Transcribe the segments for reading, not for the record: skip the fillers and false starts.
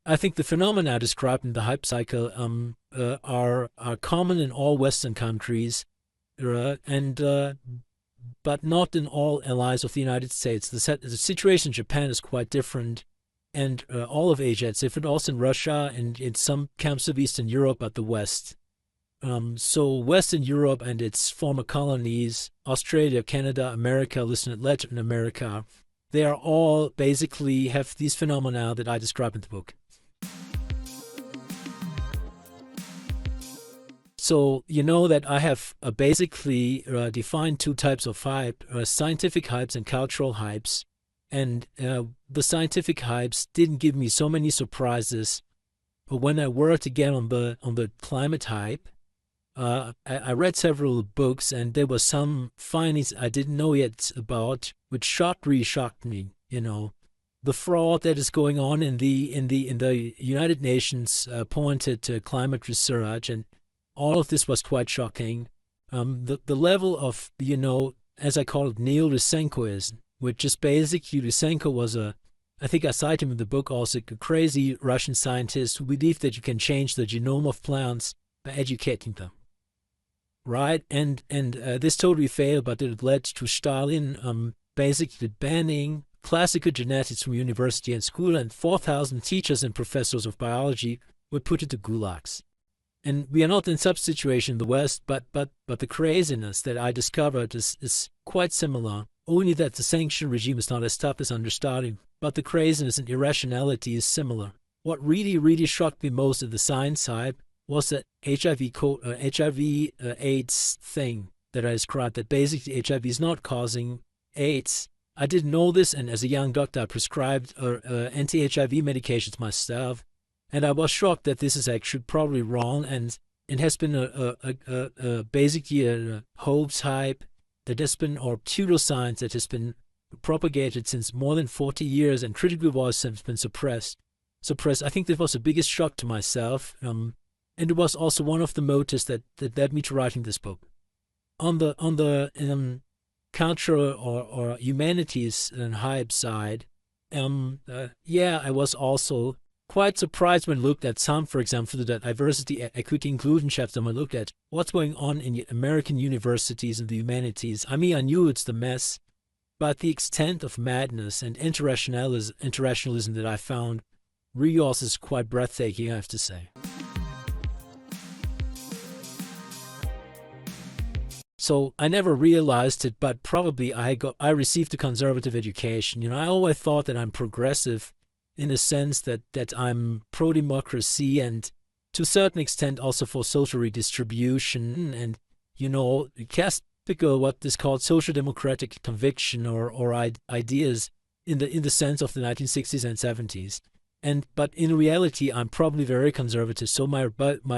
I think the phenomena described in the hype cycle are common in all Western countries, and but not in all allies of the United States. The situation in Japan is quite different, and all of Asia it's different. Also in Russia and in some camps of Eastern Europe, but the West. So Western Europe and its former colonies, Australia, Canada, America, Latin America, they are all basically have these phenomena that I describe in the book. So you know that I have basically defined two types of hype, scientific hypes and cultural hypes. And the scientific hypes didn't give me so many surprises. But when I worked again on the climate hype, I read several books, and there were some findings I didn't know yet about, which really shocked me. You know, the fraud that is going on in the United Nations pointed to climate research, and all of this was quite shocking. The level of, as I call it, neo-Lysenkoism, which is basically Lysenko was I think I cite him in the book also, a crazy Russian scientist who believed that you can change the genome of plants by educating them. Right, and this totally failed, but it led to Stalin basically banning classical genetics from university and school, and 4,000 teachers and professors of biology were put into gulags. And we are not in such situation in the West, but the craziness that I discovered is quite similar. Only that the sanction regime is not as tough as under Stalin, but the craziness and irrationality is similar. What really shocked me most in the science side was that HIV AIDS thing that I described, that basically HIV is not causing AIDS. I didn't know this, and as a young doctor, I prescribed anti-HIV medications myself, and I was shocked that this is actually probably wrong, and it has been basically a hoax hype that has been, or pseudoscience that has been propagated since more than 40 years, and critical voice has been suppressed. I think that was the biggest shock to myself. And it was also one of the motives that led me to writing this book. On the cultural or humanities and hype side, I was also quite surprised when I looked at some, for example, the diversity, equity, inclusion chapter, when I looked at what's going on in American universities and the humanities. I mean, I knew it's the mess, but the extent of madness and internationalism that I found really also is quite breathtaking, I have to say. So I never realized it, but probably I received a conservative education. I always thought that I'm progressive in a sense that I'm pro-democracy and to a certain extent also for social redistribution and, typical what is called social democratic conviction or ideas in the sense of the 1960s and 70s. But in reality, I'm probably very conservative. So my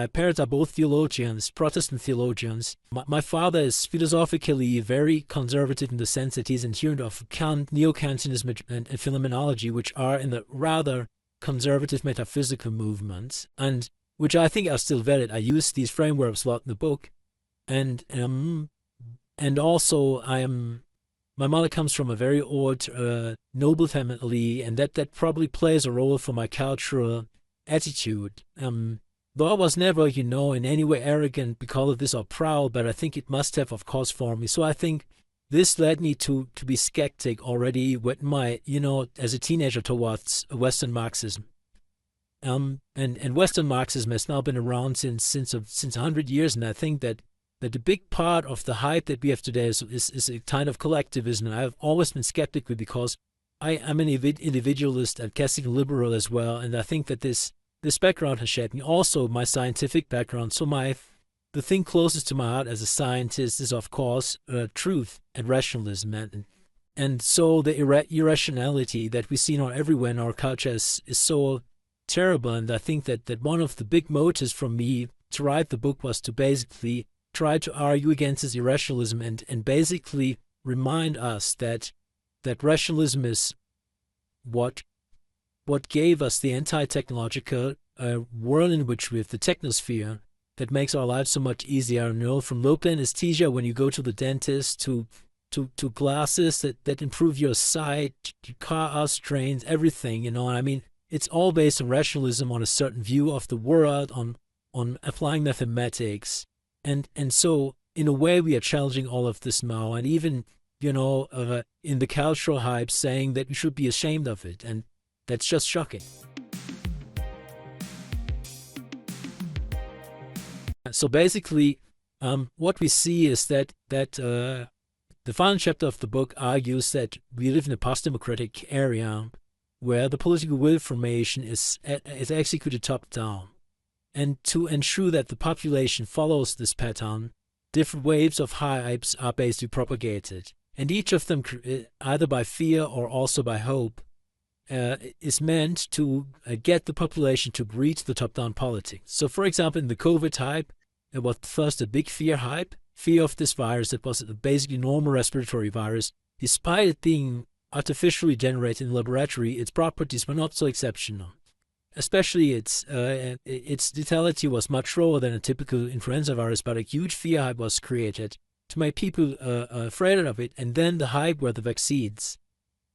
parents are both theologians, Protestant theologians. My father is philosophically very conservative in the sense that he's adherent of Neo-Kantianism and phenomenology, which are in the rather conservative metaphysical movements, and which I think are still valid. I use these frameworks a lot in the book, and also my mother comes from a very old, noble family, and that probably plays a role for my cultural attitude. Though I was never, in any way arrogant because of this or proud, but I think it must have, of course, for me. So I think this led me to be skeptic already with my, as a teenager towards Western Marxism. And Western Marxism has now been around since 100 years, and I think that a big part of the hype that we have today is a kind of collectivism. And I've always been skeptical because I'm an individualist and Catholic liberal as well, and I think that this background has shaped me. Also, my scientific background. So the thing closest to my heart as a scientist is, of course, truth and rationalism, and so the irrationality that we see now everywhere in our culture is so terrible. And I think that one of the big motives for me to write the book was to basically try to argue against this irrationalism and basically remind us that rationalism is what gave us the anti-technological world in which we have the technosphere that makes our lives so much easier. From local anesthesia when you go to the dentist to glasses that improve your sight, cars, trains, everything. I mean, it's all based on rationalism, on a certain view of the world, on applying mathematics. And so, in a way, we are challenging all of this now, and even, in the cultural hype saying that we should be ashamed of it. And that's just shocking. So basically, what we see is that the final chapter of the book argues that we live in a post-democratic area where the political will formation is executed top-down. And to ensure that the population follows this pattern, different waves of hypes are basically propagated. And each of them, either by fear or also by hope, is meant to get the population to agree to the top-down politics. So, for example, in the COVID hype, it was first a big fear hype, fear of this virus that was a basically normal respiratory virus. Despite it being artificially generated in the laboratory, its properties were not so exceptional. Especially its lethality was much lower than a typical influenza virus, but a huge fear hype was created to make people afraid of it. And then the hype were the vaccines.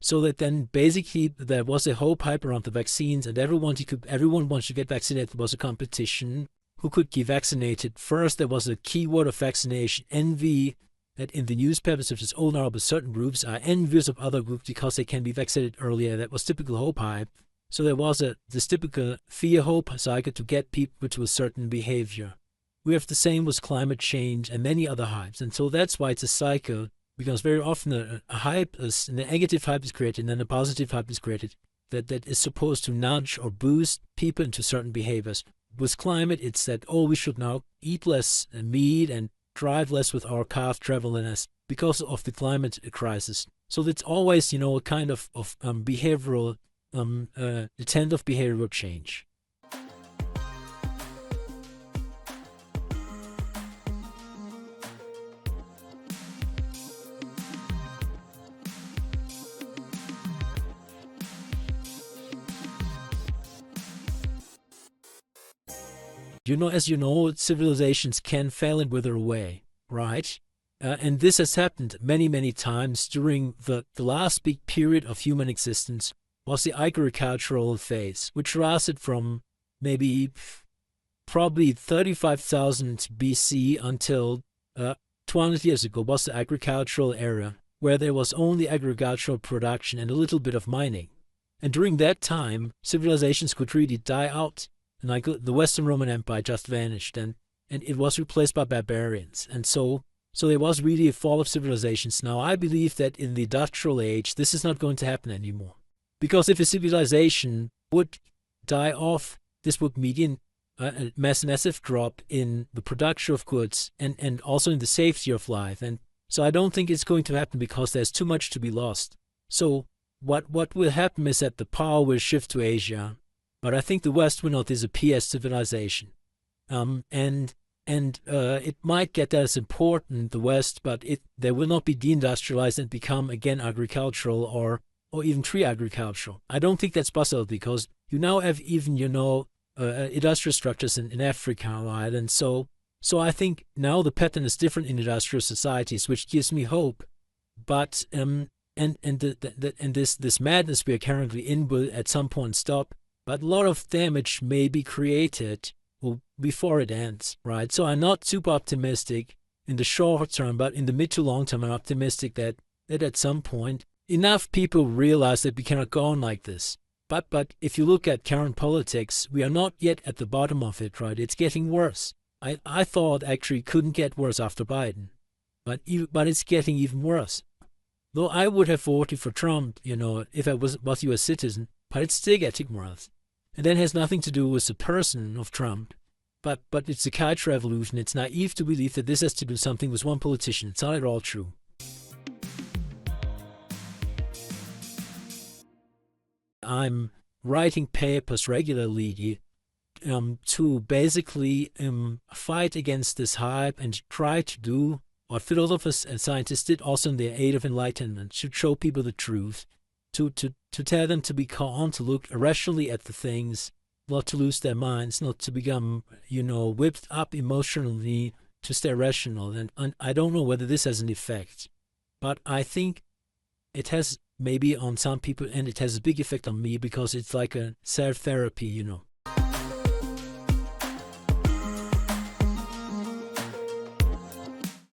So that then basically there was a hope hype around the vaccines, and everyone wanted to get vaccinated. There was a competition who could get vaccinated first. There was a keyword of vaccination, envy, that in the newspapers, which is old now, but certain groups are envious of other groups because they can be vaccinated earlier. That was typical hope hype. So there was this typical fear-hope cycle to get people to a certain behavior. We have the same with climate change and many other hypes. And so that's why it's a cycle, because very often a hype, a negative hype is created and then a positive hype is created that is supposed to nudge or boost people into certain behaviors. With climate, it's that, we should now eat less meat and drive less with our cars, travel less because of the climate crisis. So it's always, a kind of behavioral, intent of behavioral change. As you know, civilizations can fail and wither away, right? And this has happened many, many times during the last big period of human existence was the agricultural phase, which lasted from probably 35,000 BC until 200 years ago was the agricultural era, where there was only agricultural production and a little bit of mining. And during that time, civilizations could really die out. And like the Western Roman Empire just vanished, and it was replaced by barbarians. And so there was really a fall of civilizations. Now, I believe that in the industrial age, this is not going to happen anymore. Because if a civilization would die off, this would mean a massive drop in the production of goods and also in the safety of life. And so I don't think it's going to happen because there's too much to be lost. So what will happen is that the power will shift to Asia. But I think the West will not disappear as civilization. And it might get as important, the West, but they will not be deindustrialized and become again agricultural or even tree agricultural. I don't think that's possible because you now have even, industrial structures in Africa, right? And so I think now the pattern is different in industrial societies, which gives me hope. But this madness we are currently in will at some point stop. But a lot of damage may be created before it ends, right? So I'm not super optimistic in the short term, but in the mid to long term, I'm optimistic that at some point enough people realize that we cannot go on like this. But if you look at current politics, we are not yet at the bottom of it, right? It's getting worse. I thought actually couldn't get worse after Biden, but it's getting even worse. Though I would have voted for Trump, if I was a U.S. citizen, but it's still getting worse. And that has nothing to do with the person of Trump, but it's a cultural revolution. It's naive to believe that this has to do something with one politician. It's not at all true. I'm writing papers regularly to basically fight against this hype and try to do what philosophers and scientists did also in the age of enlightenment, to show people the truth, to tell them to be calm, to look irrationally at the things, not to lose their minds, not to become, whipped up emotionally, to stay rational. And I don't know whether this has an effect, but I think it has maybe on some people, and it has a big effect on me because it's like a self-therapy,